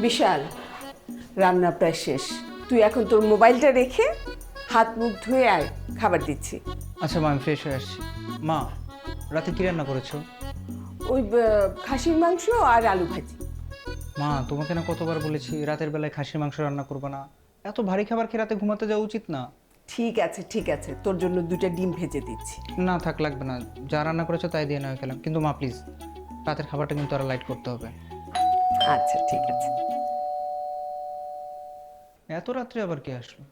বিশাল, রান্না প্রায় শেষ। তুই এখন তোর মোবাইলটা রেখে হাত মুখ ধুয়ে আয়, খাবার দিচ্ছি। আচ্ছা মা, আমি ফ্রেশ হয়ে আসছি। মা, রাতে কি রান্না করেছো? ওই খাসির মাংস আর আলু ভাজি। মা, তোমাকে না কতবার বলেছি রাতের বেলায় খাসির মাংস রান্না করবে না। এত ভারী খাবার খেয়ে রাতে ঘুমাতে যাওয়া উচিত না। ঠিক আছে ঠিক আছে, তোর জন্য 2টা ডিম ভেজে দিচ্ছি। না থাক, লাগবে না। যা রান্না করেছো তাই দিয়ে নেওয়া খেলাম। কিন্তু মা প্লিজ, রাতের খাবারটা কিন্তু আরো লাইট করতে হবে। আচ্ছা ঠিক আছে। এত রাত্রে আবার কে আসলো?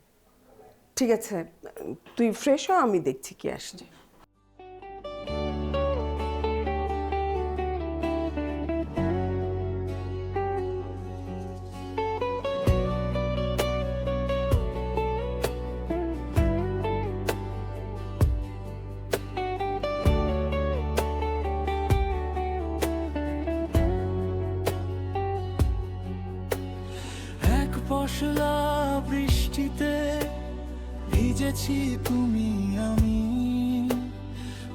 ঠিক আছে, তুই ফ্রেশ হ, আমি দেখছি কি আসছে। এক পশলা বৃষ্টিতে ভিজেছি তুমি আমি,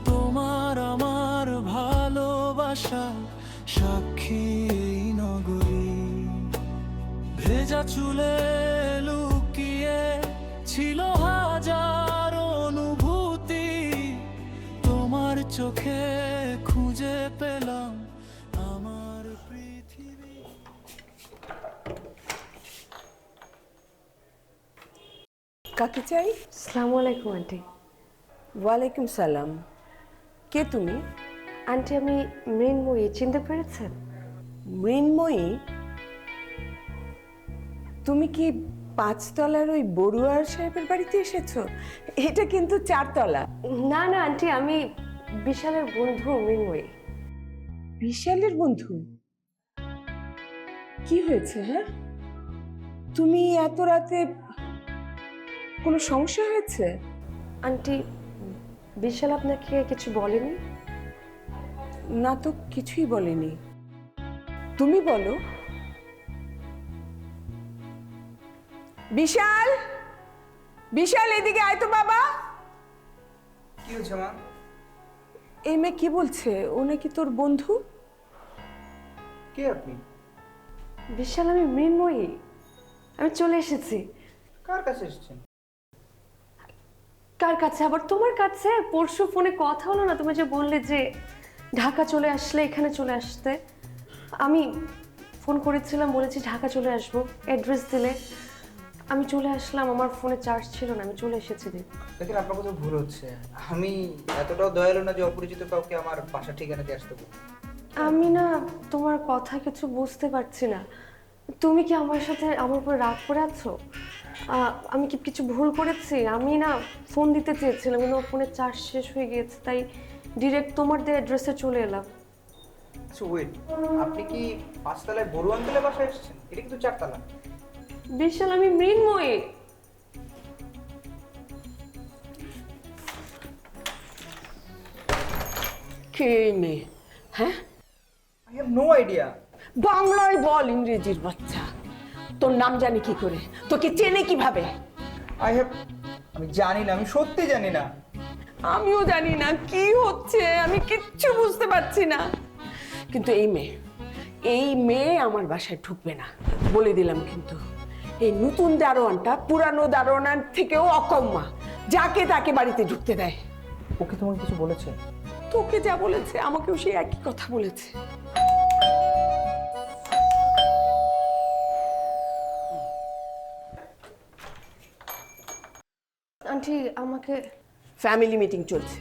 তোমার আমার ভালোবাসা সাক্ষী এই নগরী। ভেজা চুলে লুকিয়ে ছিল হাজার অনুভূতি, তোমার চোখে খুঁজে পেলাম আমার পৃথিবী। কাকে চাই? আসসালামু আলাইকুম আন্টি। ওয়ালাইকুম সালাম। কে তুমি? আন্টি, আমি মৃন্ময়ী, চিনতে পেরেছেন? মৃন্ময়ী? তুমি কি 5 তলার ওই বড়ুয়ার সাহেবের বাড়িতে এসেছো? এটা কিন্তু 4 তলা। না না আন্টি, আমি বিশালের বন্ধু মৃন্ময়ী। বিশালের বন্ধু? কি হয়েছে? হ্যাঁ, তুমি এত রাতে, কোনো সমস্যা হয়েছে? আন্টি, বিশাল আপনাকে কিছু বলেনি? না তো, কিছুই বলেনি। তুমি বলো। বিশাল, বিশাল এদিকে আয় তো বাবা। কি হয়েছে মা? এই মেয়ে কি বলছে? ও নাকি তোর বন্ধু। কে আপনি? বিশাল, আমি মৃন্ময়ী, আমি চলে এসেছি। কার কাছে এসেছেন? কার কাছে আবার? তোমার কাছে। পরশু ফোনে কথা হলো না, তুমি যে বললে যে ঢাকা চলে আসলে এখানে চলে আসতে। আমি ফোন করেছিলাম, বলেছি ঢাকা চলে আসবো, অ্যাড্রেস দিলে আমি চলে আসলাম। আমার ফোনে চার্জ ছিল না, আমি চলে এসেছি। দেখেন, আপনার কথা ভুল হচ্ছে। আমি এতটাও দয়ালু না যে অপরিচিত কাউকে আমার বাসা ঠিকানা দিয়ে আসতে বলবো। আমি না তোমার কথা কিছু বুঝতে পারছি না। তুমি কি আমার সাথে আমার উপর রাগ করে আছো? আমি কি কিছু ভুল করেছি? আমি না ফোন দিতে চেয়েছিলাম, কিন্তু আমার ফোনের চার্জ শেষ হয়ে গিয়েছে, তাই ডিরেক্ট তোমার দিয়ে অ্যাড্রেসে চলে এলাম। আচ্ছা ওয়েট, আপনি কি 5 তলায় বড় আঙ্কেলের বাসায় এসেছেন? এটা কিন্তু 4 তলা। বিশাল, আমি মৃন্ময়ী। কে এই মেয়ে? হ্যাঁ, আই হ্যাভ নো আইডিয়া। বাংলায় বল, ইংরেজির বাচ্চা। তোর নাম জানি কি করে? তোকে চেনে কিভাবে? আমি জানি না, আমি সত্যি জানি না। আমিও জানি না কি হচ্ছে, আমি কিচ্ছু বুঝতে পারছি না। কিন্তু এই মেয়ে আমার বাসায় ঢুকবে না, বলে দিলাম। কিন্তু এই নতুন দারোয়ানটা পুরানো দারোয়ানের থেকেও অকম্মা, যাকে তাকে বাড়িতে ঢুকতে দেয়। ওকে তোমাকে কিছু বলেছে? তোকে যা বলেছে আমাকেও সেই একই কথা বলেছে। আন্টি, আমাকে ফ্যামিলি মিটিং চলছে,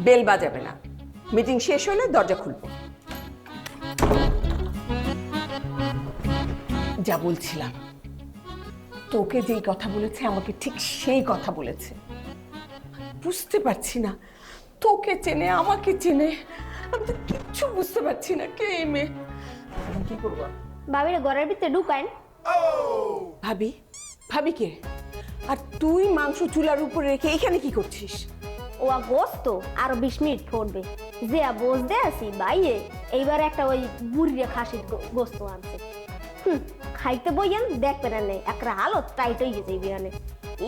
বেল বাজাবে না। মিটিং শেষ হলে দরজা খুলবো। যা বলছিলাম, তোকে যেই কথা বলেছে আমাকে ঠিক সেই কথা বলেছে। বুঝতে পারছি না, তোকে চেনে আমাকে চেনে, আমি তো কিচ্ছু বুঝতে পারছি না। কে এই মেয়ে? এখন কি করবা? বাবির ঘরের ভিতরে ঢুকাইন। ভাবি? ভাবি কে? আর তুই মাংস চুলার উপরে রেখে এখানে কি করছিস? ও গোস্ত আরো 20 মিনিট ফুটবে। যে বসতে আছি বাইরে, এইবার একটা ওই বুড়িয়ে খাসির গোস্ত আনছে। খাইতে বইয়েন দেখবেন না, একটা হালত টাইট হয়ে গেছে বিয়ানে।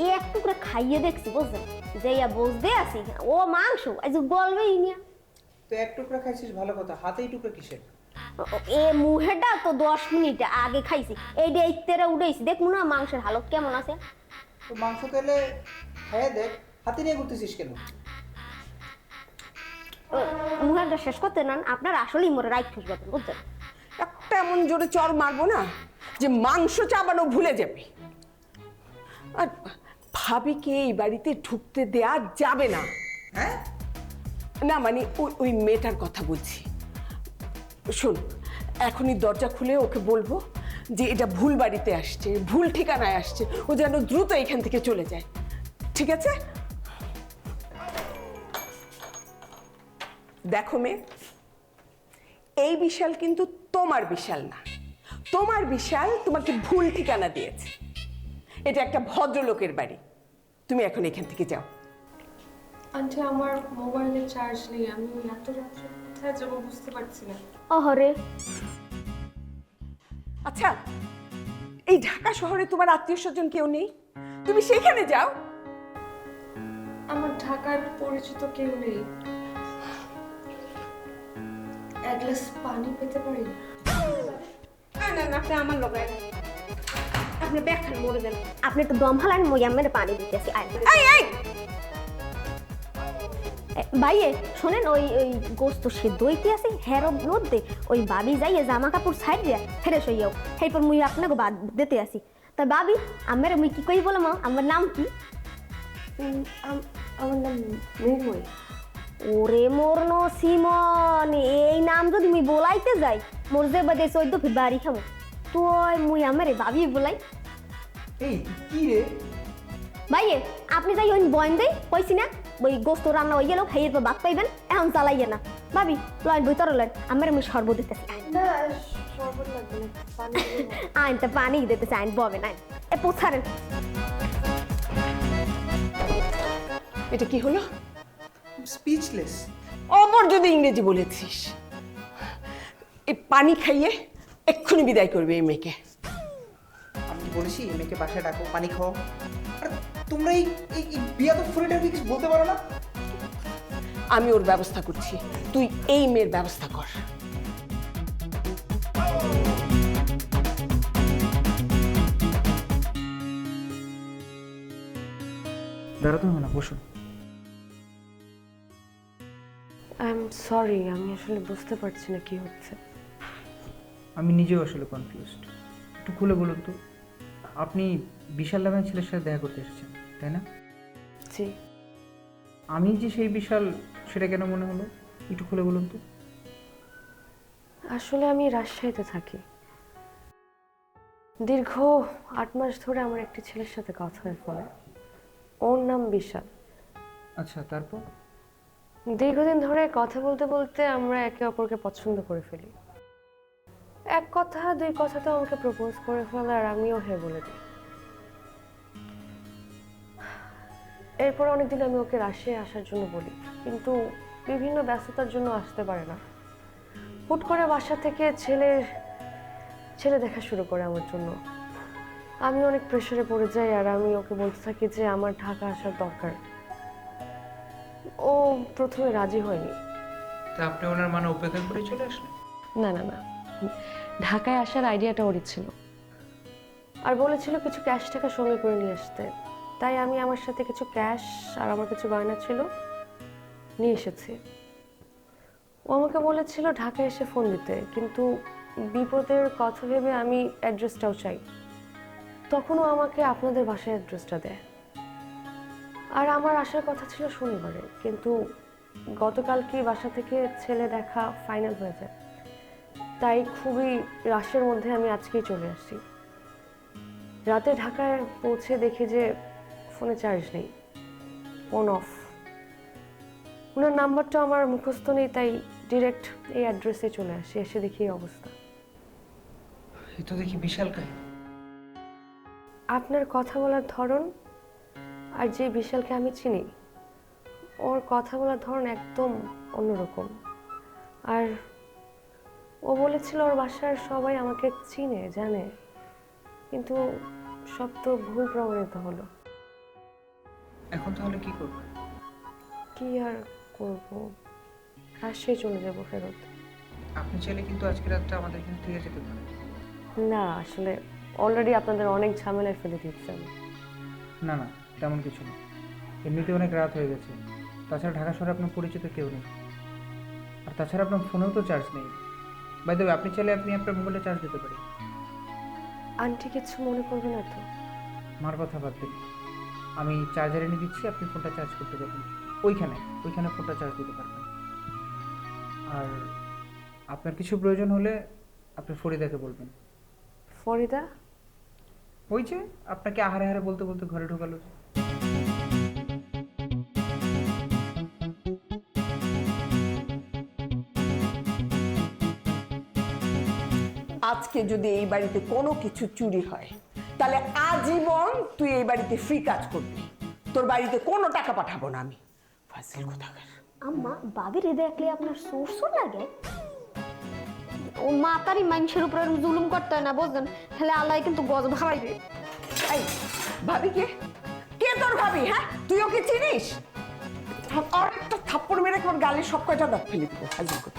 এই একটু করে খাইয়ে দেখছি, বুঝছেন? যে বসতে আছি, ও মাংস আজ গলবেই না। তো এক টুকরা খাইছিস ভালো কথা, হাতেই টুকরা কিসের? এ মুহেটা তো 10 মিনিট আগে খাইছি, এই যে ইত্তেরা উড়াইছি, দেখুন না মাংসের হালত কেমন আছে। তো মাংস খেলে খেয়ে দেখ, হাতে নিয়ে ঘুরতেছিস কেন? মুহেটা শেষ করতে না, আপনার আসলেই মোরে রাইট খুঁজবেন, বুঝছেন? একটা এমন জোরে চর মারবো না যে মাংস চাবানো ভুলে যাবে। আর ভাবিকে এই বাড়িতে ঢুকতে দেয়া যাবে না। হ্যাঁ, না মানে ওই মেয়েটার কথা বলছি। শোন, এখনই দরজা খুলে ওকে বলবো যে এটা ভুল বাড়িতে আসছে, ভুল ঠিকানায় আসছে, ও যেন দ্রুত এখান থেকে চলে যায়। ঠিক আছে? দেখো মেয়ে, এই বিশাল কিন্তু তোমার বিশাল না। তোমার বিশাল তোমাকে ভুল ঠিকানা দিয়েছে। এটা একটা ভদ্রলোকের বাড়ি। তুমি এখন এখান থেকে যাও। আন্টি, আমার মোবাইলে চার্জ নেই, আমি এত রাত্রে কোথায় যাবো বুঝতে পারছি না। ওহরে, আচ্ছা, এই ঢাকা শহরে তোমার আত্মীয় স্বজন কেউ নেই? তুমি সেখানে যাও। আমার ঢাকায় পরিচিত কেউ নেই। এক গ্লাস পানি পেতে পারি? না না, আপনি আমার লোক আপনি ব্যাখ্যান মরে যান, আপনি একটু দম হালান, মই আমার পানি দিতেছি। ভাইয়ে শোনেন, ওই ওই গোস্ত সেদ্ধ হইতে আছে হের মধ্যে ওই বাবি যাইয়ে জামা কাপড় সাইড দিয়া ফ্রেশ হইয়াও, এরপর মুই আপনাকে বাদ দিতে আসি। তা বাবি আমার মুই কি কই বললাম, আমার নাম কি? আমার নাম মৃন্ময়। ওরে মোর নসিমন, এই নাম যদি মুই বলাইতে যাই মোর যে বাদে 14 ফিট বাড়ি খাবো, তুই মুই আমারে বাবি বলাই। এই কি রে? ভাইয়ে আপনি যাই ওই বয়ন দেই কইছি না, ওই গোস্ত রান্না হয়ে গেল, খাইয়ের পর বাদ পাইবেন, এখন চালাইয়ে না। ভাবি লয় ভিতরে লয়, আমার আমি শরবত দিতেছি। না, শরবত লাগবে না, পানি দিলে হবে। আইন তো পানি দিতেছে, আইন ববেন, আইন এ পোছারেন। এটা কি হলো? স্পিচলেস। অমর যদি ইংরেজি বলেছিস। এই পানি খাইয়ে এক্ষুনি বিদায় করবে এই মেয়েকে। আমি বলেছি মেয়েকে বাসায় ডাকো, পানি খাও। আর তোমরা এই বিয়া তো ফুরিটার কিছু বলতে পারো না? আমি ওর ব্যবস্থা করছি, তুই এই মেয়ের ব্যবস্থা কর। দাঁড়াতে হবে না, বসো। আই এম সরি, আমি আসলে বুঝতে পারছি না কি হচ্ছে। আমি নিজেও আসলে কনফিউজড। একটু খুলে বলুন তো, আপনি বিশাল নামের ছেলের সাথে দেখা করতে এসেছেন, তাই না? জি। আমি যে সেই বিশাল, সেটা কেন মনে হলো? একটু খুলে বলুন তো। আসলে আমি রাজশাহীতে থাকি। দীর্ঘ 8 মাস ধরে আমার একটি ছেলের সাথে কথা হয় ফোনে। ওর নাম বিশাল। আচ্ছা, তারপর? দীর্ঘদিন ধরে কথা বলতে বলতে আমরা একে অপরকে পছন্দ করে ফেলি। এক কথা দুই কথাতে আমাকে প্রপোজ করে ফেলে, আর আমিও হ্যাঁ বলে দিই। এরপর অনেকদিন আমি ওকে রাজশাহী আসার জন্য বলি, কিন্তু বিভিন্ন ব্যস্ততার জন্য আসতে পারে না। হুট করে বাসা থেকে ছেলে দেখা শুরু করে আমার জন্য। আমি অনেক প্রেশারে পড়ে যাই, আর আমি ওকে বলতে থাকি যে আমার ঢাকা আসার দরকার। ও প্রথমে রাজি হয়নি। তা আপনি ওনার মানে উপেক্ষা করে চলে আসলেন? না না না, ঢাকায় আসার আইডিয়াটা ওরই ছিল, আর বলেছিল কিছু ক্যাশ টাকা সঙ্গে করে নিয়ে আসতে। তাই আমি আমার সাথে কিছু ক্যাশ আর আমার কিছু গয়না ছিল নিয়ে এসেছি। ও আমাকে বলেছিল ঢাকায় এসে ফোন দিতে, কিন্তু বিপদের কথা ভেবে আমি অ্যাড্রেসটাও চাই। তখনও আমাকে আপনাদের বাসায় অ্যাড্রেসটা দেয়। আর আমার আসার কথা ছিল শনিবারে, কিন্তু গতকালকে বাসা থেকে ছেলে দেখা ফাইনাল হয়ে যায়। তাই খুবই রাশের মধ্যে আমি আজকেই চলে আসছি। রাতে ঢাকায় পৌঁছে দেখি যে ফোনে চার্জ নেই, ফোন অফ। ওনার নাম্বারটা আমার মুখস্থ নেই, তাই ডিরেক্ট এই অ্যাড্রেসে চলে আসি। এসে দেখি এই অবস্থা। এ তো দেখি বিশাল কাহিনী। আপনার কথা বলার ধরন আর যে বিশালকে আমি চিনি, ওর কথা বলার ধরন একদম অন্যরকম। আর ও বলেছিল ওর বাসার সবাই আমাকে চিনে জানে, কিন্তু সব তো ভুল প্রমাণিত হলো। এখন তাহলে কি করবো? কি আর করব, রাজশাহী চলে যাব ফেরত। আপনি চাইলে কিন্তু আজকে রাতটা আমাদের এখানে থেকে যেতে পারেন। না আসলে অলরেডি আপনাদের অনেক ঝামেলায় ফেলে দিচ্ছি আমি। না না, তেমন কিছু না, এমনিতে অনেক রাত হয়ে গেছে। তাছাড়া ঢাকা শহরে আপনার পরিচিত কেউ নেই, আর তাছাড়া আপনার ফোনেও তো চার্জ নেই। বাই দ্য ওয়ে, আপনি চাইলে আপনি আপনার মোবাইলে চার্জ দিতে পারেন। আন্টি কিছু মনে করবে না তো? মার কথা বাদ দিন, আমি চার্জার এনে দিচ্ছি, আপনি ফোনটা চার্জ করতে যাবেন ওইখানে ফোনটা চার্জ দিতে পারবেন। আর আপনার কিছু প্রয়োজন হলে আপনি ফরিদাকে বলবেন। ফরিদা? ওই যে আপনাকে আহারে আহারে বলতে বলতে ঘরে ঢোকালো। আজকে যদি এই বাড়িতে কোনো কিছু চুরি হয় তাহলে আজীবন তুই এই বাড়িতে ফ্রি কাজ করবি, তোর বাড়িতে কোনো টাকা পাঠাবো না আমি। ফাজিল কোথাকার। আম্মা বাবির দেখলে আপনার সুর লাগে? ও মাতারি মানুষের উপরে জুলুম করতে হয় না, বুঝলেন? তাহলে আল্লাহ কিন্তু গজব হারাইবে। এই ভাবি কে? কে তোর ভাবি? হ্যাঁ, তুই ওকে চিনিস? আর একটা থাপ্পড় মেরে তোর গালে সব কয়টা দাঁত ফেলে দিব। ফাজিল কথা।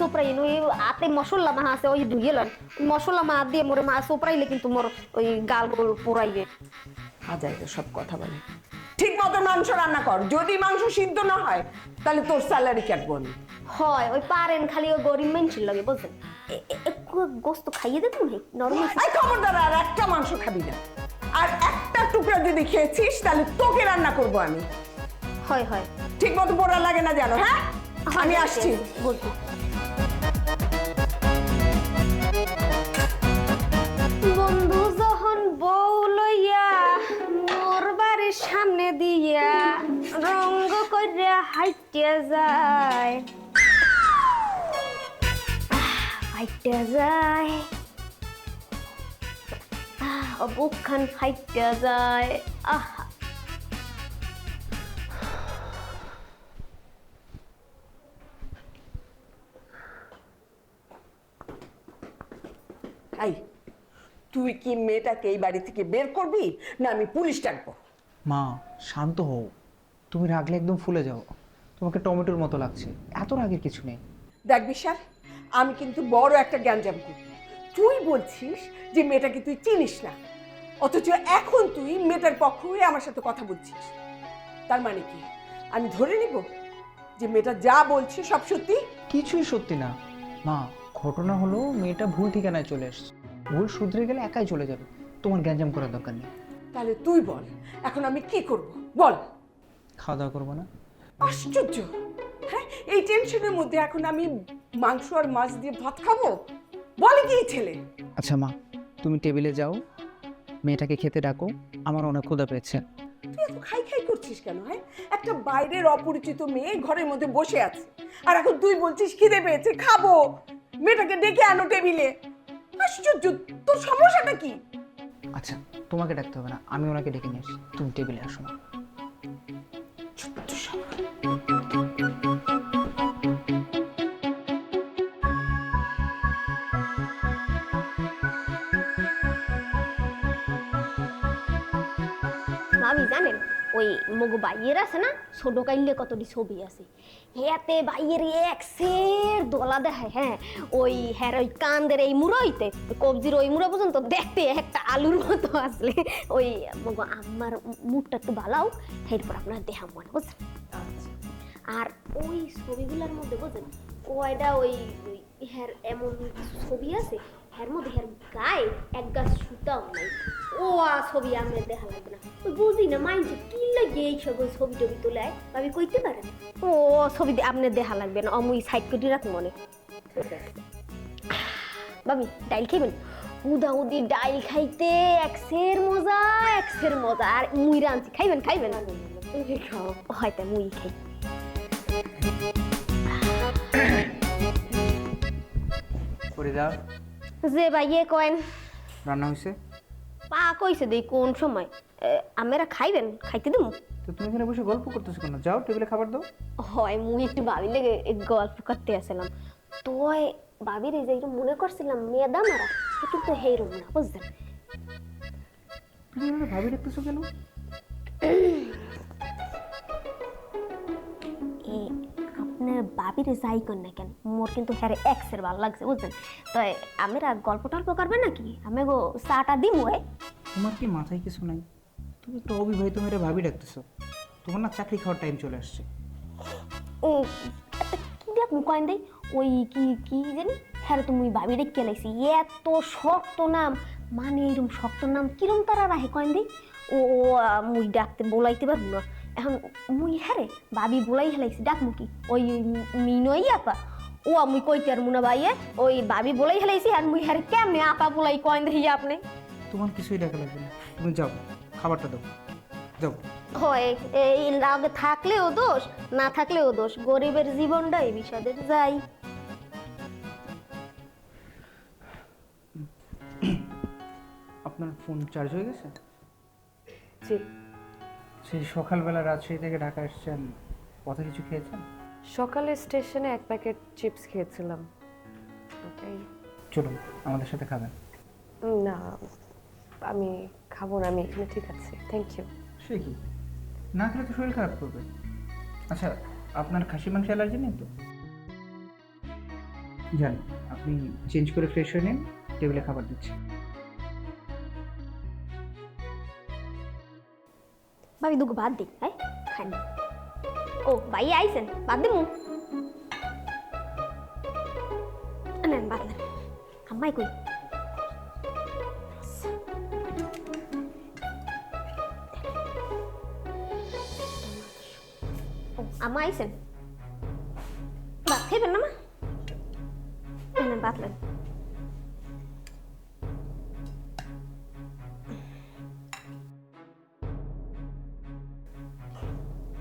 সোপরাইন ওই আতে মশলা মা আছে, ওই ধুইলেন মশলা মা দিয়ে মোরে মা সোপরাইলে কিন্তু মোর ওই গাল গোল পোড়াইবে। হাজাইতে সব কথা বলে। ঠিক মতো মাংস রান্না কর, যদি মাংস সিদ্ধ না হয় তাহলে তোর স্যালারি কাটবো আমি। হয় ওই পারেন খালি ওই গরিব মানুষের লাগে, বুঝলেন? একটু গোস্ত খাইয়ে দেখুন নরমাল। এই খবরদার আর একটা মাংস খাবি না, আর একটা টুকরা যদি খেয়েছিস তাহলে তোকে রান্না করব আমি। হয় হয় ঠিক মতো পোড়া লাগে না জানো? হ্যাঁ, আমি আসছি। বলছি বন্ধু যখন বউ লইয়া মোর বাড়ির সামনে দিয়া রঙ্গ কইরা হাইটে যায়, হাইটে যায়, বুকখান ফাইটে যায়। আহা এই, তুই কি মেয়েটাকে এই বাড়ি থেকে বের করবি না আমি পুলিশ ডাকবো? মা শান্ত হও, তুমি রাগলে একদম ফুলে যাও, তোমাকে টমেটোর মতো লাগছে, এত রাগের কিছু নেই। দেখ বিশাল, আমি কিন্তু বড় একটা জ্ঞানজাম করব। তুই বলছিস যে মেয়েটাকে তুই চিনিস না, অথচ এখন তুই মেয়েটার পক্ষ হয়ে আমার সাথে কথা বলছিস। তার মানে কি আমি ধরে নিব যে মেয়েটা যা বলছে সব সত্যি? কিছুই সত্যি না মা, ঘটনা হলো মেয়েটা ভুল ঠিকানায় চলে এসছে, ভুল শুধরে গেলে একাই চলে যাবে, তোমার গ্যাঞ্জাম করার দরকার নেই। তাহলে তুই বল এখন আমি কি করব, বল। খাওয়া দাওয়া করবো না? আশ্চর্য, হ্যাঁ, এই টেনশনের মধ্যে এখন আমি মাংস আর মাছ দিয়ে ভাত খাবো? বলে কি ছেলে? আচ্ছা মা, তুমি টেবিলে যাও, মেয়েটাকে খেতে ডাকো, আমার অনেক ক্ষুধা পেয়েছে। তুই এত খাই খাই করছিস কেন? হ্যাঁ, একটা বাইরের অপরিচিত মেয়ে ঘরের মধ্যে বসে আছে, আর এখন তুই বলছিস খিদে পেয়েছে খাবো। মেয়েটাকে ডেকে আনো টেবিলে। আশ্চর্য, তোর সমস্যাটা কি? আচ্ছা তোমাকে ডাকতে হবে না, আমি ওনাকে ডেকে নিয়ে আসি, তুমি টেবিলে আসো না। ভাবি জানেন ওই মগু বাইয়ের আছে না ছোট কাইলে কতটি ছবি আছে, হেতে বাইয়ের এক্সের দোলা দেখায়। হ্যাঁ ওই হ্যাঁ ওই কান্দের এই মুড়োইতে কবজির ওই মুড়ো পর্যন্ত দেখতে একটা আলুর মতো আসলে ওই মগু আমার মুখটা একটু ভালাও, এরপর আপনার দেহা মনে বুঝছেন। আর ওই ছবিগুলোর মধ্যে বুঝছেন কয়টা ওই হ্যার এমন কিছু ছবি আছে, হ্যার মধ্যে হ্যার গায়ে এক গাছ সুতাও নাই। ও ছবি আমি দেখা লাগবে না, ওই বুঝি না মাইন্ডে কি লাগে এই সব ছবি টবি তোলে ভাবি কইতে পারেন। ও ছবি আপনি দেখা লাগবে না, অমুই সাইড করে রাখ মনে। ভাবি ডাইল খাইবেন? উদা উদি ডাইল খাইতে এক্সের মজা, এক্সের মজা। আর মুই রাঁধছি, খাইবেন? খাইবেন? খাও। হয়তো মুই খাই। ফরিদা, যে ভাইয়ে কয়েন রান্না হয়েছে? পা কইছে দেই কোন সময় আমরা খাইবেন? খাইতে দেবো। তো তুমি এখানে বসে গল্প করতেছো কেন? যাও টেবিলে খাবার দাও। হয় মুই একটু ভাবি লেগে গল্প করতে আসলাম, তোয় ভাবির এই যে মনে করছিলাম মেয়েদা মারা, কিন্তু হেইরম না বুঝলেন। তুমি আমাকে ভাবি দেখতেছো কেন? আপনার ভাবিরে যাই কর না কেন মোর কিন্তু হ্যারে এক্সের ভালো লাগছে বুঝছেন। তো আমরা গল্প টল্প করবে নাকি, আমি গো চাটা দিম ওই। তোমার কি মাথায় কিছু নাই? তুমি তো অবিবাহিত মেয়েরা ভাবি ডাকতেছো। তোমার না চাকরি খাওয়ার টাইম চলে আসছে। একটা কি দেখ মুখাইন দেই ওই কি কি জানি হ্যাঁ তুমি ভাবি রেখে লাইছি এত শক্ত নাম, মানে এরকম শক্ত নাম কিরম তারা রাহে কয়েন দেই ও মুই ডাকতে বলাইতে পারবো না এখন মুই হ্যারে ভাবি বলাই হেলাইছি ডাক মুখি ওই মিনই আপা ও মুই কইতে আর মুনা ভাইয়ে ওই ভাবি বলাই হেলাইছি আর মুই হ্যারে কেমনে আপা বলাই কয়েন দেই আপনি। তোমার কিছুই দেখা লাগবে না, তুমি যাও খাবারটা দাও, যাও। হয় এই লাগে থাকলেও দোষ না থাকলেও দোষ, গরিবের জীবনটাই বিষাদের যাই। আপনার ফোন চার্জ হয়ে গেছে? জি। সেই সকালবেলা রাজশাহী থেকে ঢাকা এসেছেন, পথে কিছু খেয়েছেন? সকালে স্টেশনে এক প্যাকেট চিপস খেয়েছিলাম ওটাই। চলুন আমাদের সাথে খাবেন। না আমি খাবো না, আমি এখানে ঠিক আছে, থ্যাংক ইউ। সে কি, না খেলে তো শরীর খারাপ করবে। আচ্ছা আপনার খাসি মাংস অ্যালার্জি নেই তো? যান আপনি চেঞ্জ করে ফ্রেশ হয়ে নিন, টেবিলে খাবার দিচ্ছি। ভাবি দুগো বাদ দিই হ্যাঁ খান। ও ভাই আইছেন বাদ দিমু নেন বাদ নেন আম্মাই কই ও আম্মা আইছেন বাদ খাইবেন না মা নেন বাদ নেন।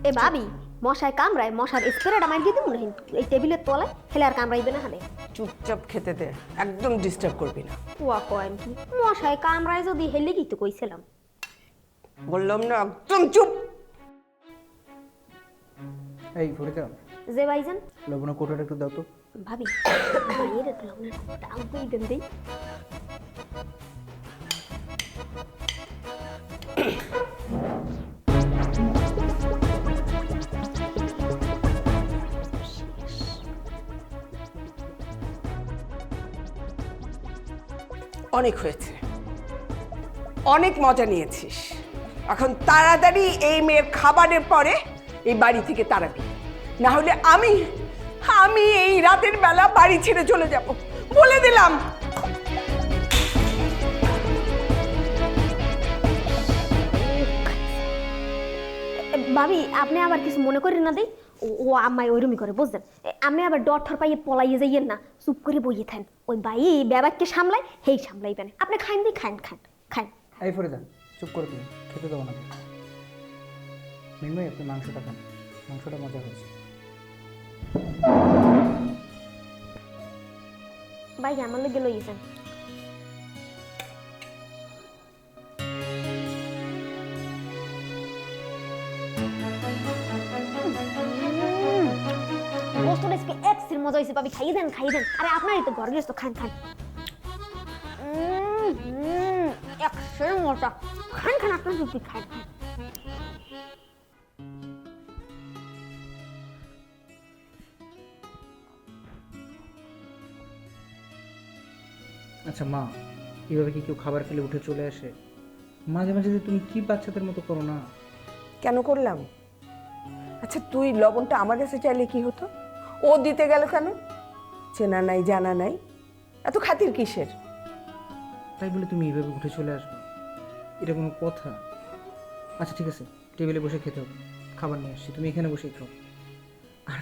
এ ভাবি মশায় কামড়ায়, মশার স্প্রেটা মার দিয়ে দেবো না কিন্তু এই টেবিলের তলায় খেলে আর কামড়াইবে না হালে। চুপচাপ খেতে দে, একদম ডিস্টার্ব করবি না। ওয়া কয়েন কি মশায় কামড়ায় যদি হেলে কি তো কইছিলাম। বললাম না একদম চুপ। এই ফরিদা, যে ভাইজান লবণ কোটাটা একটু দাও তো। ভাবি ভাইয়ের একটু লবণের দাম কই দেন দেই। অনেক হয়েছে, অনেক মজা নিয়েছিস, এখন তাড়াতাড়ি এই মেয়ের খাবারের পরে এই বাড়ি থেকে তাড়াবি, না হলে আমি আমি এই রাতের বেলা বাড়ি ছেড়ে চলে যাব বলে দিলাম। ভাবি আপনি আবার কিছু মনে করেন না দেই ও আম্মাই ওইরকমই করে বুঝলেন। আপনি আবার ডর ঠর পাইয়ে পলাইয়ে যাইয়েন না, চুপ করে বইয়ে থাকেন। ওই ভাই ব্যাবাককে সামলায় হেই সামলাইবেন, আপনি খাইন দিই খান খান খান। এই ফরিদা চুপ করে তুমি, খেতে দেবো না। মিনময় আপনি মাংসটা খান, মাংসটা মজা হয়েছে। ভাই আমার লোক গেল ইয়েছেন মজা হয়েছে পাবি, খাইয়ে দেন খাইয়ে দেন। আরে আপনারই তো ঘর গেছো, খান খান। একশোর মজা, খান খান আপনার যদি খান খান। আচ্ছা মা, এইভাবে কি কেউ খাবার খেলে উঠে চলে আসে? মাঝে মাঝে যে তুমি কি বাচ্চাদের মতো করো না। কেন করলাম? আচ্ছা তুই লবণটা আমার কাছে চাইলে কি হতো? ও দিতে গেল কেন? চেনা নাই জানা নাই, এত খাতির কিসের? তাই বলে তুমি এইভাবে উঠে চলে আসবে, এটা কোনো কথা? আচ্ছা ঠিক আছে, টেবিলে বসে খেতে হবে, খাবার নিয়ে আসছি, তুমি এখানে বসেই খাও। আর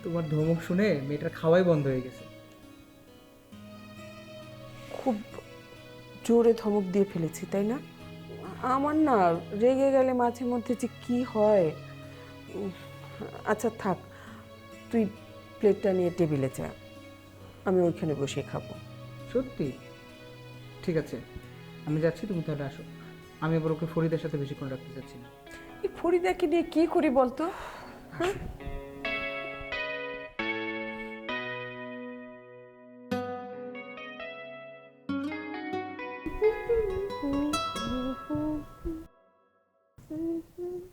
তোমার ধমক শুনে মেয়েটার খাওয়াই বন্ধ হয়ে গেছে। খুব জোরে ধমক দিয়ে ফেলেছি তাই না? আমার না রেগে গেলে মাঝে মধ্যে যে কি হয়। আচ্ছা থাক, তুই প্লেটটা নিয়ে টেবিলে যা, আমি ওইখানে বসে খাবো। সত্যি? ঠিক আছে আমি যাচ্ছি, তুমি তাহলে আসো। আমি আবার ওকে ফরিদের সাথে বেশিক্ষণ রাখতে চাচ্ছি না। এই ফরিদাকে নিয়ে কি করি বলতো? হ্যাঁ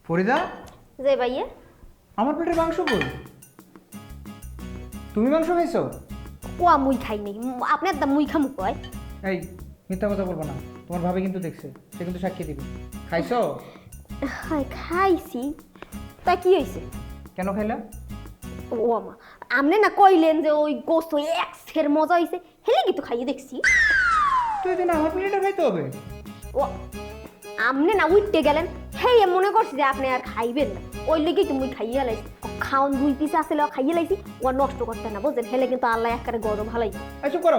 ফরিদা, যে ভাইয়ে আমার পেটের মাংস কই? তুমি মাংস খাইছো? ও মুই খাই নাই, আপনার দা মুই খামু কয়। এই মিথ্যা কথা বলবো না, তোমার ভাবি কিন্তু দেখছে, সে কিন্তু সাক্ষী দিবে। খাইছো? হাই খাইছি, তা কি হয়েছে? কেন খাইলা? ও আমা, আপনি না কইলেন যে ওই গোস্ত এক্সের মজা হয়েছে, হেলে কি তো খাইয়ে দেখছি। তুই তো না আমার প্লেটে খাইতে হবে। ও আপনি না উঠতে গেলেন, হেই মনে করছি যে আপনি আর খাইবেন না, ওই লেগেই তো মুই খাইয়ে লাইছি। খাওন 2 পিস আসলে খাইয়ে লাইছি, ও নষ্ট করতে না বুঝছেন, হেলে কিন্তু আল্লাহ একারে গরম ভালাই। চুপ করো,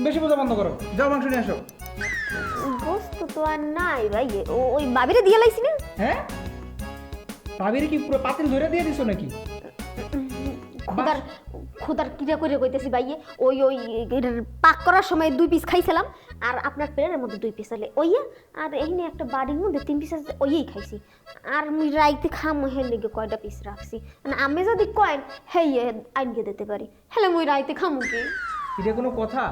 বেশি বোঝা বন্ধ করো, যাও মাংস নিয়ে আসো। গোস্ত তো আর নাই ভাই, ওই বাবিরে দিয়ে লাইছি না। হ্যাঁ, ভাবির কি পুরো পাতিল ধরে দিয়ে দিছো নাকি? খুদার খুদার কিরা করে কইতেছি ভাইয়ে, ওই ওই এটার পাক করার সময় 2 পিস খাইছিলাম, আর আপনার প্লেটের মধ্যে 2 পিস হলে ওইয়া, আর এখানে একটা বাড়ির মধ্যে 3 পিস আছে, ওইই খাইছি। আর আমি রাইতে খামো হের লেগে কয়টা পিস রাখছি, মানে আমি যদি কয়েন হেই আইনকে দিতে পারি, হেলে মুই রাইতে খামু কি? এটা কোনো কথা?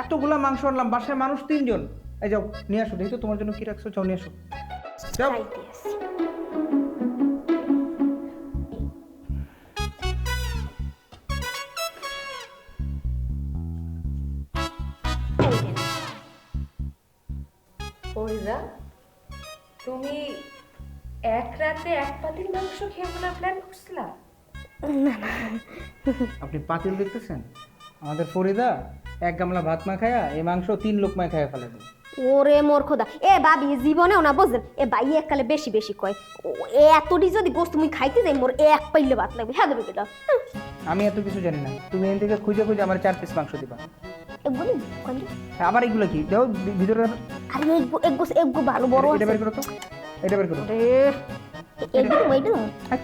এতগুলা মাংস আনলাম, বাসায় মানুষ 3 জন। এই যাও নিয়ে আসো, দেখি তো তোমার জন্য কি রাখছো, যাও নিয়ে আসো। যাও। রাইতে আসি। এই নেন। ফরিদা, তুমি এক রাতে এক পাতিল মাংস খেয়ে বলার প্ল্যান করছিলা? আপনি পাতিল দেখতেছেন? আমাদের ফরিদা 1 গামলা ভাত মা খায়া এই মাংস 3 লোক মা খায়া ফেলে দেয়। ওরে মোর খোদা, এ ভাবি জীবনেও না বুঝলেন, এ ভাই এককালে বেশি বেশি কয়, এতটি যদি গোস্ত মুই খাইতে যাই মোর এক পাইলে ভাত লাগবে, হ্যাঁ দেবে কেটা। আমি এত কিছু জানি না, তুমি এখান থেকে খুঁজে খুঁজে আমার 4 পিস মাংস দিবা। বলি কোনটা? আবার এগুলো কি দাও ভিতরে রাখো। আরে এগো ভালো বড় এটা আছে। বের করো তো, এটা বের করো। রে এগো ওইটা আই,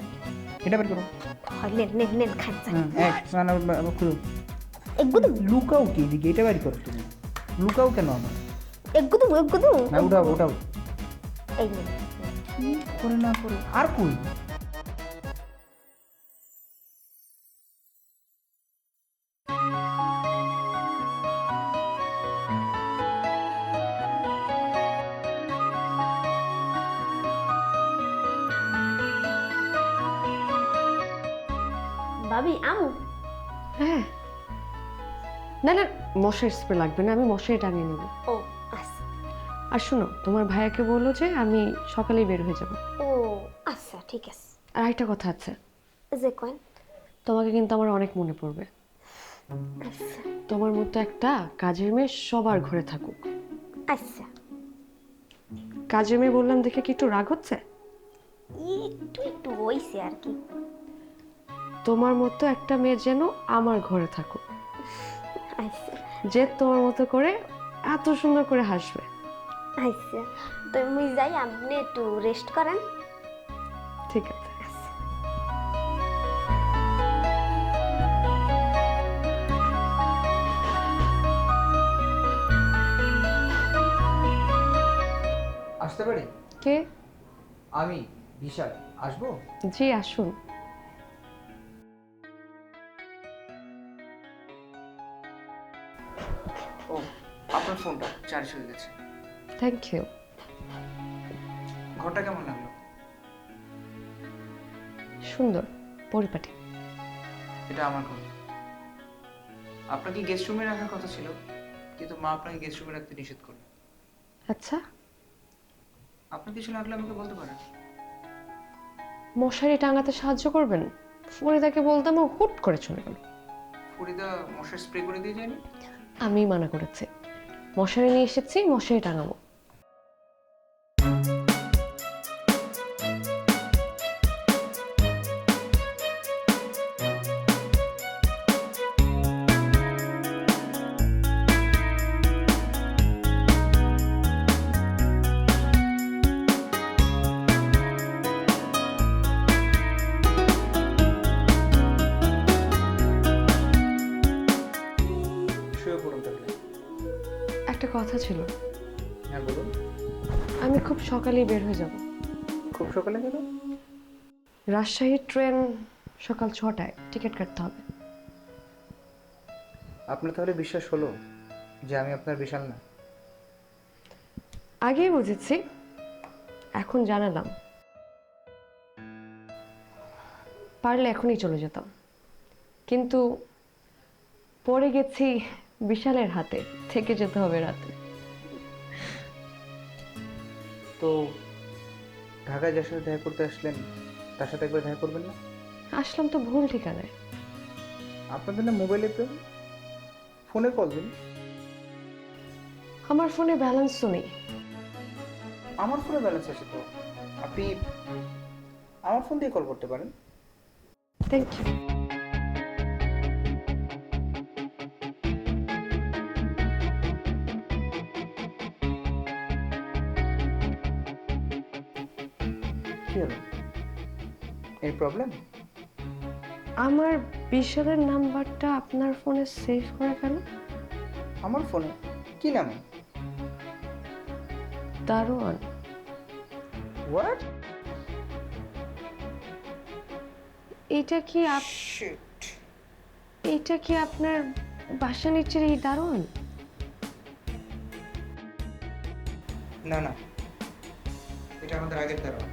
এটা বের করো। নেন খাচ্ছা। এক মানে খুলো। এগো তো লুকাও কি দিকে, এটা বের করো তুমি। লুকাও কেন আমার? এগো তো না উঠাও উঠাও। এই নেন। কি করে না করে আর কই? ভাবি আমু। হ্যাঁ, না না, মশার স্প্রে লাগবে না, আমি মশারি টাঙিয়ে নেব। ও আচ্ছা। আর শোনো, তোমার ভাইয়াকে বলো যে আমি সকালেই বের হয়ে যাব। ও আচ্ছা ঠিক আছে। আর একটা কথা আছে, যে কয়েন। তোমাকে কিন্তু আমার অনেক মনে পড়বে। আচ্ছা তোমার মতো একটা কাজের মেয়ে সবার ঘরে থাকুক। আচ্ছা। কাজের মেয়ে বললাম দেখে কি একটু রাগ হচ্ছে? একটু হইছে আর কি। তোমার মতো একটা মেয়ে যেন আমার ঘরে থাকুক, আচ্ছা যে তোমার মতো করে এত সুন্দর করে হাসবে। আচ্ছা, তো মুই যাই, আপনি একটু রেস্ট করেন। ঠিক আছে। আসতে পারি? কে? আমি বিশাল, আসবো? জি আসুন। ও, আপনার ফোনটা চার্জ হয়ে গেছে। Thank you. ঘরটা কেমন লাগলো? সুন্দর, পরিপাটি। এটা আমার ঘর। আপনাকে গেস্ট রুমে রাখার কথা ছিল, কিন্তু মা আপনাকে গেস্ট রুমে রাখতে নিষেধ করল। আচ্ছা, আপনার কিছু লাগলে আমাকে বলতে পারেন। মশারি টাঙাতে সাহায্য করবেন? ফরিদাকে বলতাম, ও হুট করে চলে গেল। ফরিদা মশার স্প্রে করে দিয়ে যায়নি? আমি মানা করেছি, মশারি নিয়ে এসেছি, মশারি টাঙাবো। শুয়ে পড়ুন তাহলে। একটা কথা ছিল, হ্যাঁ বলুন। আমি খুব সকালেই বের হয়ে যাব। খুব সকালে গেল? রাজশাহীর ট্রেন সকাল 6টায়, টিকিট কাটতে হবে। আপনার তাহলে বিশ্বাস হলো যে আমি আপনার বিশাল না? আগেই বুঝেছি, এখন জানালাম। পারলে এখনই চলে যেতাম, কিন্তু পড়ে গেছি বিশালের হাতে, থেকে যেতে হবে রাতে। তো ঢাকায় যার সাথে দেখা করতে আসলেন তার সাথে একবার দেখা করবেন না? আসলাম তো ভুল ঠিকানায়। আপনাদের না মোবাইলে প্রেম, ফোনে কল দিন। আমার ফোনে ব্যালেন্সও নেই। আমার ফোনে ব্যালেন্স আছে তো, আপনি আমার ফোন দিয়ে কল করতে পারেন। Thank you. কি হলো, এই প্রবলেম? আমার বিশালের নাম্বারটা আপনার ফোনে সেভ করা কেন? আমার ফোনে কি নামে? দারোয়ান। হোয়াট? এটা কি শিট। এটা কি আপনার বাসা নিচের এই দারোয়ান? না না, এটা আমাদের আগের দারোয়ান।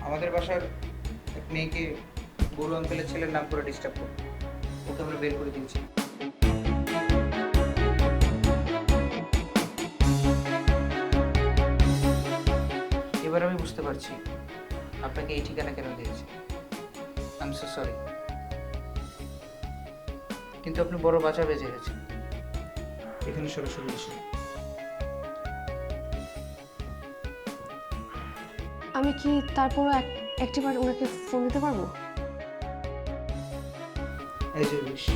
আমাদের বাসার এক মেয়েকে বড় আঙ্কেলের ছেলের নাম করে ডিস্টার্ব করে, ওকে আমরা বের করে দিয়েছি। এবার আমি বুঝতে পারছি আপনাকে এই ঠিকানা কেন দিয়েছি। আই এম সো সরি, কিন্তু আপনি বড় বাঁচা বেঁচে গেছেন। এখানে সরাসরি এসে আমি কি তারপরও একটিবার ওনাকে ফোন দিতে পারবো? as you wish.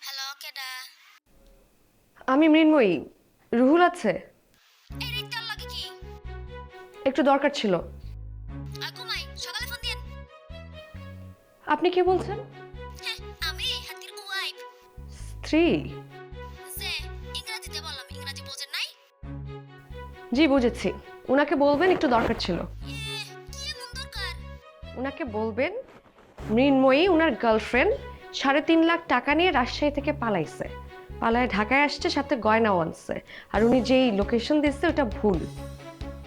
হ্যালো কেডা? আমি মৃন্ময়ী। রুহুল আছে? এই রিক্তার লাগে কি? একটু দরকার ছিল। ঘুমাই, সকালে ফোন দিয়েন। আপনি কি বলছেন? হ্যাঁ, আমি হাতির ওয়াইফ। স্ত্রী? যে ইংরেজিতে বললাম, ইংরেজি বোঝেন নাই? জি বুঝেছি। ওনাকে বলবেন একটু দরকার ছিল। কি এমন দরকার? ওনাকে বলবেন মৃন্ময়ী ওনার গার্লফ্রেন্ড 3.5 লাখ টাকা নিয়ে রাজশাহী থেকে পালাইছে, পালায় ঢাকায় আসছে, সাথে গয়নাও আনছে। আর উনি যেই লোকেশন দিচ্ছে ওটা ভুল।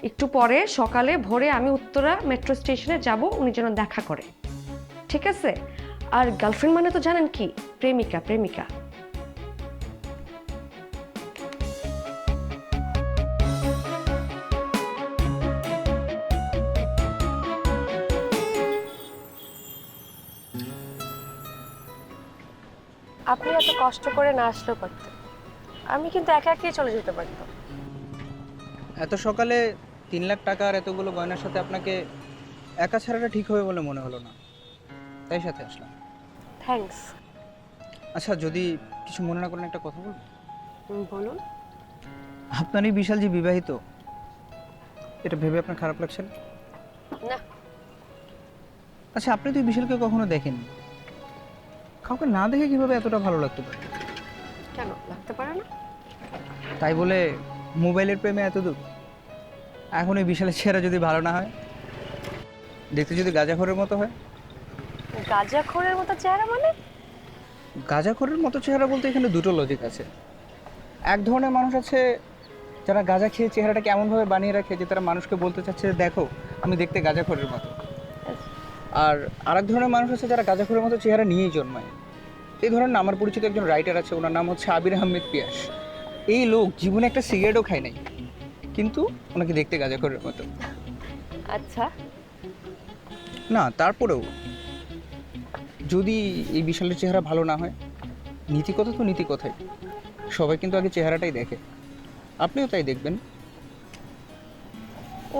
একটু পরে সকালে ভোরে আমি উত্তরা মেট্রো স্টেশনে যাব, উনি যেন দেখা করে। ঠিক আছে? আর গার্লফ্রেন্ড মানে তো জানেন কি, প্রেমিকা। প্রেমিকা। আপনি এত কষ্ট করে না আসলেও পারতেন, আমি কিন্তু একা একাই চলে যেতে পারতাম। এত সকালে 3 লাখ টাকা আর এতগুলো গয়নার সাথে আপনাকে একা ছাড়াটা ঠিক হবে বলে মনে হলো না, তাই সাথে আসলাম। থ্যাঙ্কস। আচ্ছা, যদি কিছু মনে না করেন একটা কথা বলবো? বলুন। আপনার এই বিশাল যে বিবাহিত, এটা ভেবে আপনার খারাপ লাগছে না? না। আচ্ছা, আপনি তো এই বিশালকে কখনো দেখেননি, কাউকে না দেখে কিভাবে এতটা ভালো লাগতে পারে? কেন লাগতে পারে না? তাই বলে মোবাইলের প্রেমে এত দূর? এখন এই বিশালের চেহারা যদি ভালো না হয়, দেখতে যদি গাঁজাখোরের মতো হয়? গাঁজাখোরের মতো চেহারা মানে? গাঁজাখোরের মতো চেহারা বলতে এখানে দুটো লজিক আছে। এক ধরনের মানুষ আছে যারা গাঁজা খেয়ে চেহারাটাকে এমনভাবে বানিয়ে রাখে যে তারা মানুষকে বলতে চাচ্ছে যে দেখো আমি দেখতে গাঁজাখোরের মতো। আর আরেক ধরনের মানুষ আছে যারা গাঁজাখোরের মতো চেহারা নিয়েই জন্মায়। এই ধরনের আমার পরিচিত একজন রাইটার আছে, ওনার নাম হচ্ছে আবির আহমেদ পিয়াস। এই লোক জীবনে একটা সিগারেটও খায় নাই, কিন্তু ওনাকে দেখতে গাঁজাখোরের মতো। আচ্ছা। না, তারপরেও যদি এই বিশালের চেহারা ভালো না হয়, নীতি কথা তো নীতি কথাই, সবাই কিন্তু আগে চেহারাটাই দেখে। আপনিও তাই দেখবেন।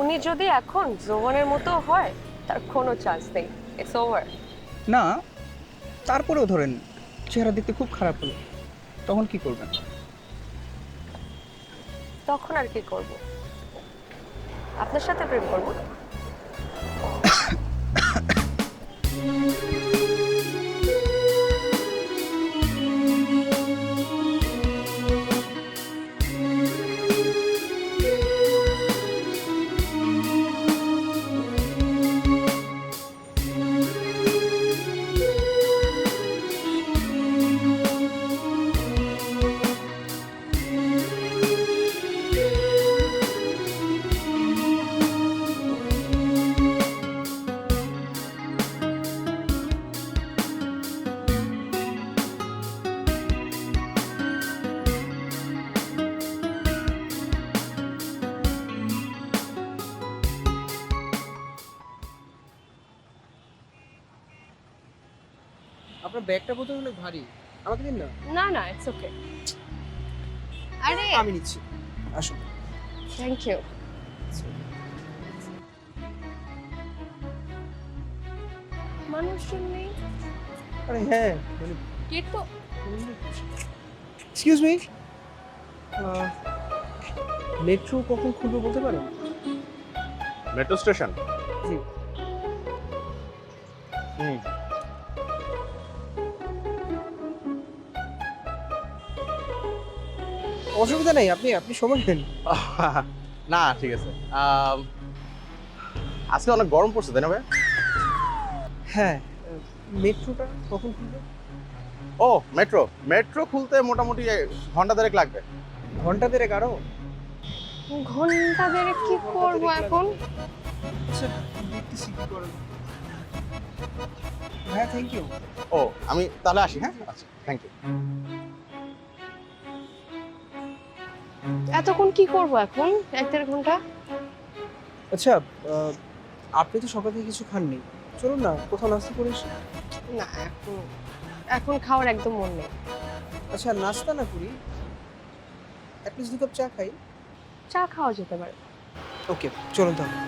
উনি যদি এখন জোয়ানের মতো হয়, তার কোনো চান্স নেই, ইটস ওভার। না, তারপরেও ধরেন চেহারা দেখতে খুব খারাপ হলো, তখন কি করবেন? তখন আর কি করব? আপনার সাথে প্রেম করব। আপনার ব্যাগটা বোধহয় অনেক ভারী, আমাকে দিন না। না না, ইটস ওকে। আরে আমি নিচ্ছি, আসুন। Thank you. মানুষজন নেই, আরে হ্যাঁ, মানে গেট তো এক্সকিউজ মি, মেট্রো কখন খুলবে বলতে পারেন? Metro station. জি। হুম। অসুবিধা নেই, আপনি আপনি সময় নেন। না ঠিক আছে। আজকে অনেক গরম পড়ছে তাই না ভাই? হ্যাঁ, মেট্রোটা কখন খুলবে? ও মেট্রো মেট্রো খুলতে মোটামুটি ঘন্টা দেড়েক লাগবে। ঘন্টা দেড়েক আরো? ঘন্টা দেড়েক কি করব এখন? আচ্ছা, দেখতেছি কি করেন। হ্যাঁ, থ্যাংক ইউ। ও আমি তাহলে আসি। হ্যাঁ আচ্ছা, থ্যাংক ইউ। এতক্ষণ কি করব এখন? 1-1.5 ঘন্টা? আচ্ছা, আপনি তো সকাল থেকে কিছু খাননি, চলুন না কোথাও নাস্তা করে এসে। না, এখন খাওয়ার একদম মন নেই। আচ্ছা, নাস্তা না করি, অ্যাটলিস্ট 2 কাপ চা খাই। চা খাওয়া যেতে পারে। ওকে, চলুন তাহলে।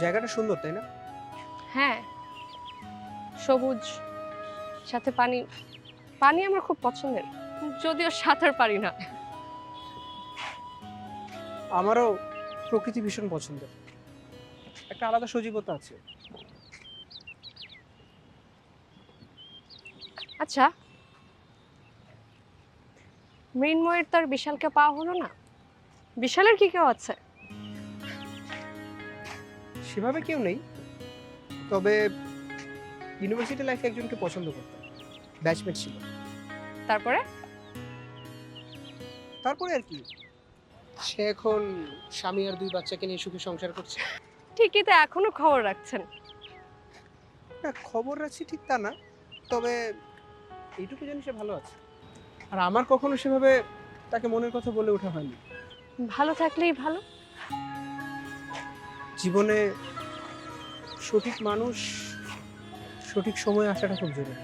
জায়গাটা সুন্দর তাই না? হ্যাঁ, সবুজ, সাথে পানি। পানি আমার খুব পছন্দের, যদিও সাঁতার পারি না। আমারও প্রকৃতি ভীষণ পছন্দের, একটা আলাদা সজীবতা আছে। আচ্ছা, মৃন্ময়ের তার বিশালকে পাওয়া হলো না? বিশালের কি কেউ আছে? সেভাবে কেউ নেই, তবে ইউনিভার্সিটি লাইফে একজনকে পছন্দ করতাম, ব্যাচমেট ছিল। তারপরে? তারপরে আর কি, সে এখন স্বামী আর 2 বাচ্চাকে নিয়ে সুখে সংসার করছে। ঠিকই তো, এখনো খবর রাখছেন। না, খবর রাখছি ঠিক তা না, তবে এইটুকু জানি সে ভালো আছে। আর আমার কখনো সেভাবে তাকে মনের কথা বলে ওঠা হয়নি। ভালো থাকলেই ভালো। জীবনে সঠিক মানুষ সঠিক সময়ে আসাটা খুব জরুরি,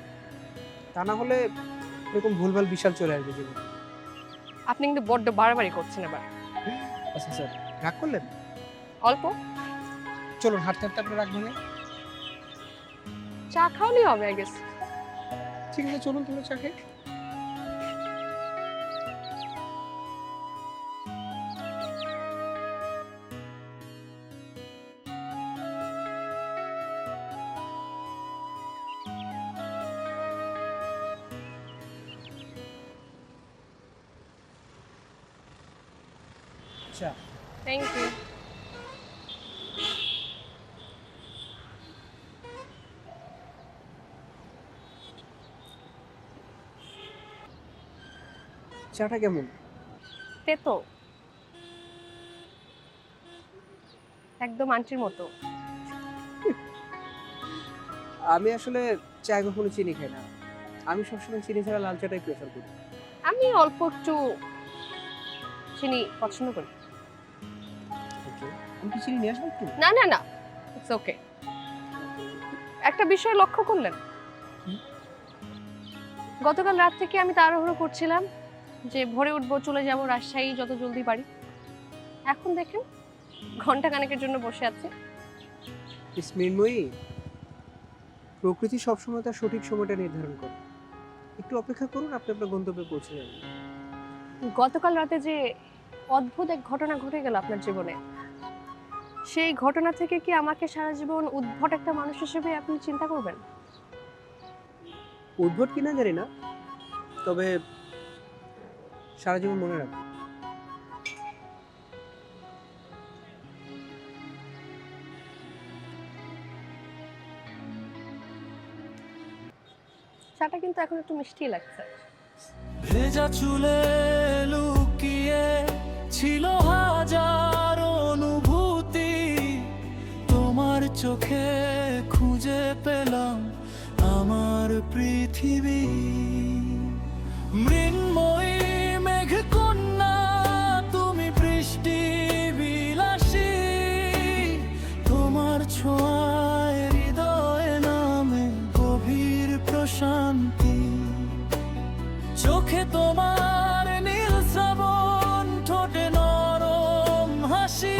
তা না হলে এরকম ভুলভাল বিশাল চলে আসবে জীবনে। আপনি কিন্তু বড্ড বাড়াবাড়ি করছেন এবার। আচ্ছা স্যার, রাগ করলেন? অল্প চলুন, হাঁটতে হাঁটতে আপনি রাগ ভাঙে। চা খাওয়ালেই হবে, আই গেস। ঠিক আছে, চলুন তাহলে চা খাই। চা। Thank you. চাটা কেমন? তেতো, একদম আন্টির মতো। আমি আসলে চা কখনো চিনি খাই না, আমি সবসময় চিনি ছাড়া লাল চাটাই প্রেফার করি। আমি অল্প একটু চিনি পছন্দ করি। ওকে, আমি কি চিনি নিয়ে আসবো একটু? না না না, ইটস ওকে। একটা বিষয় লক্ষ্য করলেন? গতকাল রাত থেকে আমি তাড়াহুড়ো করছিলাম যে ভোরে উঠবো, চলে যাব রাজশাহী যত জলদি পারি। এখন দেখেন ঘন্টা খানেকের জন্য বসে আছি। মৃন্ময়ী, প্রকৃতি সবসময় তার সঠিক সময়টা নির্ধারণ করে। একটু অপেক্ষা করুন, আপনি আপনার গন্তব্যে পৌঁছে যাবেন। গতকাল রাতে যে অদ্ভুত এক ঘটনা ঘটে গেল আপনার জীবনে, সেই ঘটনা থেকে কি আমাকে সারা জীবন উদ্ভট একটা মানুষ হিসেবে আপনি চিন্তা করবেন? উদ্ভট কিনা জানি না, তবে সারা জীবন মনে রাখবেন। চাটা কিন্তু এখন একটু মিষ্টি লাগছে। ভেজা চুলে লুকিয়ে ছিল হাজার অনুভূতি, তোমার চোখে খুঁজে পেলাম আমার পৃথিবী। মৃন্ময়ী মেঘকন্যা তুমি, বৃষ্টি বিলাসী, তোমার ছোঁয়ায় হৃদয়ে নামে গভীর প্রশান্তি। চোখে তোমার নীল শ্রাবণ, ঠোঁটে নরম হাসি,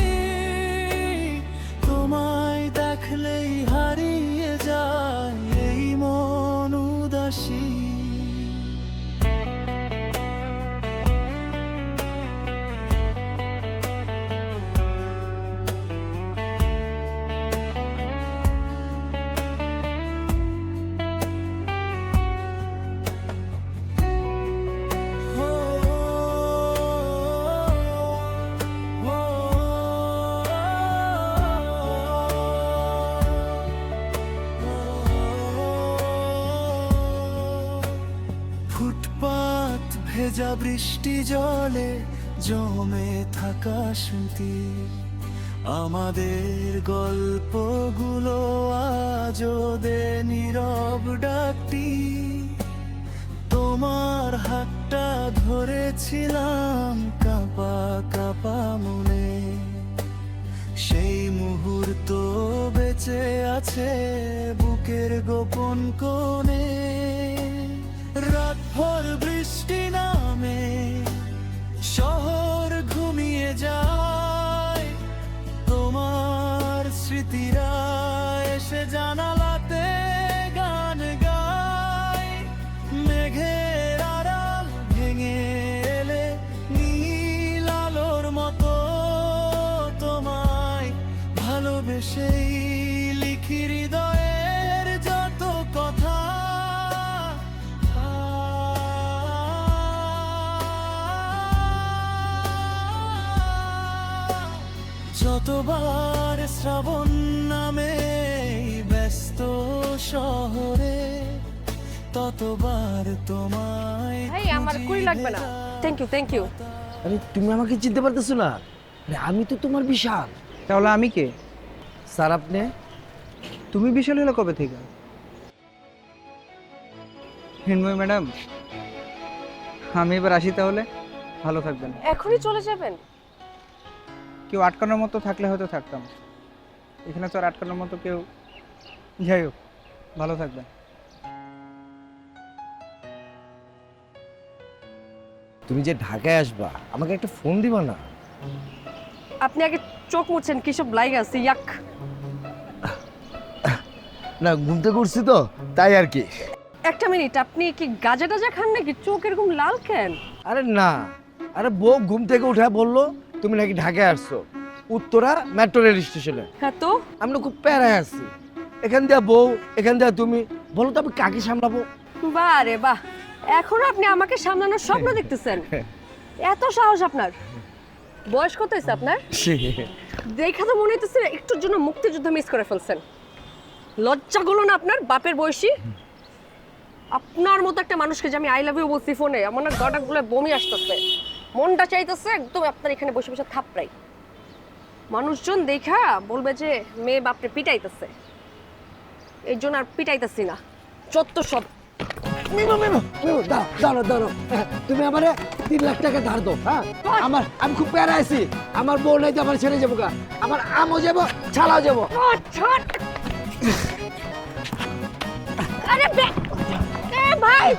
তোমায় দেখলেই হারিয়ে যায় এই মন উদাসী। ফুটপাত ভেজা বৃষ্টি জলে জমে থাকা স্মৃতি, আমাদের গল্পগুলো আজও দে নীরব ডাকটি। তোমার হাতটা ধরেছিলাম কাঁপা কাঁপা মনে, সেই মুহূর্ত বেঁচে আছে বুকের গোপন কোণে। রাতভর বৃষ্টি নামে, শহর ঘুমিয়ে যায়, তোমার স্মৃতিরা এসে জানালাতে গান গায়। মেঘের আড়াল ভেঙে এলে নীল আলোর মতো, তোমায় ভালোবেসেই লিখি হৃদয়ের যত কথা। যতবার শ্রাবণ নামে ব্যস্ত শহরে, ততবার তোমায় এই আমার কুড়ি লাগবে না। Thank you, thank you. আরে তুমি আমাকে চিনতে পারতেছো না? আরে আমি তো তোমার বিশাল। তাহলে আমি কে? স্যার আপনি? তুমি বিশাল হলো কবে থেকে? হিন্ময় ম্যাডাম, আমি এবার আসি তাহলে। ভালো থাকবেন। এখনই চলে যাবেন? কেউ আটকানোর মতো থাকলে হয়তো থাকতাম, এখানে তো আর আটকানোর মতো কেউ। যাই হোক, ভালো থাকবেন। তুমি যে ঢাকায় আসবা আমাকে একটা ফোন দিবা না? আপনি আগে চোখ মুছছেন, কি সব লাইগ আছে, ইয়াক। না ঘুম থেকে উঠছি তো তাই আর কি। একটা মিনিট, আপনি কি গাজা টাজা খান নাকি? চোখ এরকম লাল কেন? আরে না, আরে বউ ঘুম থেকে উঠে বললো তুমি নাকি ঢাকায় আসছো, উত্তরা মেট্রো রেল স্টেশনে। হ্যাঁ তো আমরা খুব প্যারায় আছি, এখান দিয়ে বউ এখান দিয়ে তুমি, বলো তো আমি কাকে সামলাবো? বাহ রে বাহ, এখনো আপনি আমাকে সামলানোর স্বপ্ন দেখতেছেন? এত সাহস আপনার! বয়স কত হয়েছে আপনার? দেখা তো মনে হইতেছে একটুর জন্য মুক্তিযুদ্ধ মিস করে ফেলছেন। লজ্জা গুলো না আপনার, বাপের বয়সী? আপনার মতো একটা মানুষকে যে আমি আই লাভ ইউ বলছি ফোনে, আমার না গটাগুলো বমি আসতেছে, মনটা চাইতেছে একদম আপনার এখানে বসে বসে থাপড়াই। মানুষজন দেখা বলবে যে মেয়ে বাপরে পিটাইতেছে, এই জন্য আর পিটাইতেছি না। যত সব দাঁড়ো, তুমি আমারে 3 লাখ টাকা ধার দাও। হ্যাঁ, আমি খুব প্যারা আছি, আমার বউ নাই, আমার ছেড়ে যাবো গা, আমার আমও যাবো, ছালাও যাবো। আরে ব্যাগ এ ভাই,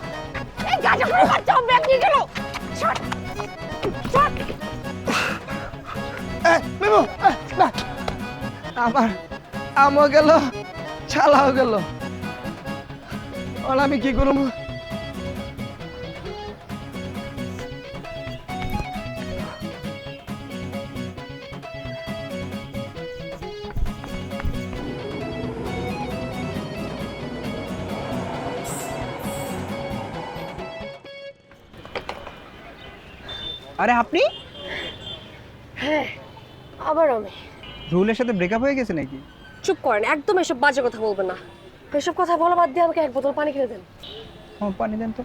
এই গাজা করে বাচ্চা ব্যাগ নিয়ে গেল। Shot shot. আমার আমও গেল, ছালাও গেল, আর আমি কি করবো? আরে আপনি? হ্যাঁ, আবার আমি। রুলের সাথে ব্রেকআপ হয়ে গেছে নাকি? চুপ করেন, একদম এসব বাজে কথা বলবেন না। এসব কথা বলা বাদ দিয়ে আমাকে 1 বোতল পানি খেয়ে দেন। পানি দেন তো।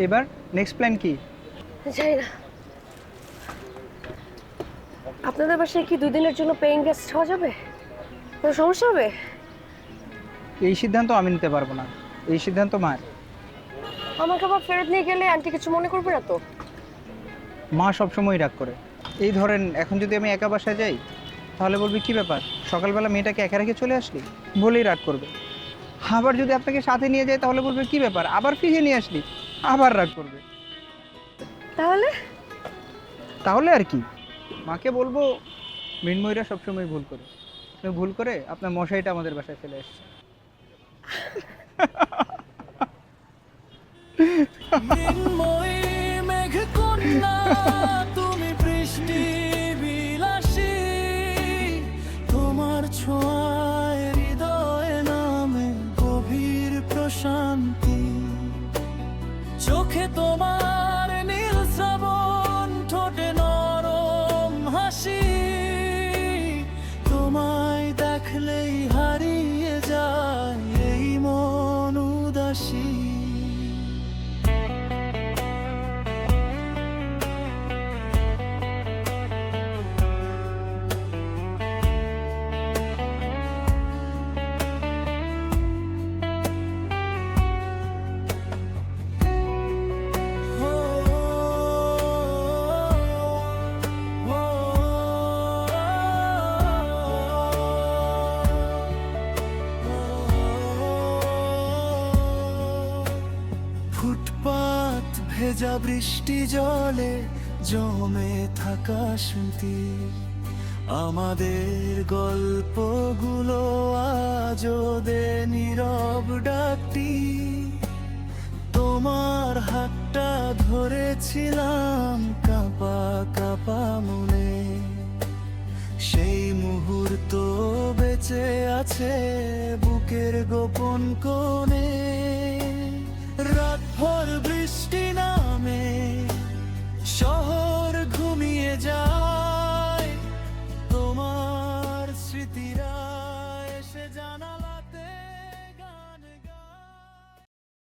এবার নেক্সট প্ল্যান কি? জানি না। আপনাদের বাসায় কি 2 দিনের জন্য পেইং গেস্ট হওয়া যাবে? কোনো সমস্যা হবে? এই সিদ্ধান্ত আমি নিতে পারবো না, এই সিদ্ধান্ত মার। আমাকে আবার ফেরত নিয়ে গেলে আন্টি কিছু মনে করবে না তো? মা সবসময় রাগ করে। এই ধরেন এখন যদি আমি একা বাসায় যাই তাহলে বলবি কি ব্যাপার, সকালবেলা মেয়েটাকে একা রেখে চলে আসলি, বলেই রাগ করবে। আবার যদি আপনাকে সাথে নিয়ে যাই তাহলে বলবে কি ব্যাপার, আবার ফিরিয়ে নিয়ে আসলি, আবার রাগ করবে। তাহলে তাহলে আর কি, মাকে বলবো মৃন্ময়ীরা সবসময় ভুল করে, আপনি ভুল করে আপনার মশাইটা আমাদের বাসায় চলে এসছে। মৃন্ময়ী মেঘকন্যা তুমি বৃষ্টি বিলাসী, তোমার ছোঁয়ায় হৃদয়ে নামে গভীর প্রশান্তি, চোখে তোমার নীল শ্রাবণ, ঠোঁটে নরম হাসি, তোমায় দেখলেই হারিয়ে যায় এই মন উদাসী। ফুটপাত ভেজা বৃষ্টি জলে জমে থাকা স্মৃতি, আমাদের গল্পগুলো আজও দে নীরব ডাকটি, তোমার হাতটা ধরেছিলাম কাঁপা কাঁপা মনে, সেই মুহূর্ত বেঁচে আছে বুকের গোপন কোণে। রাতভর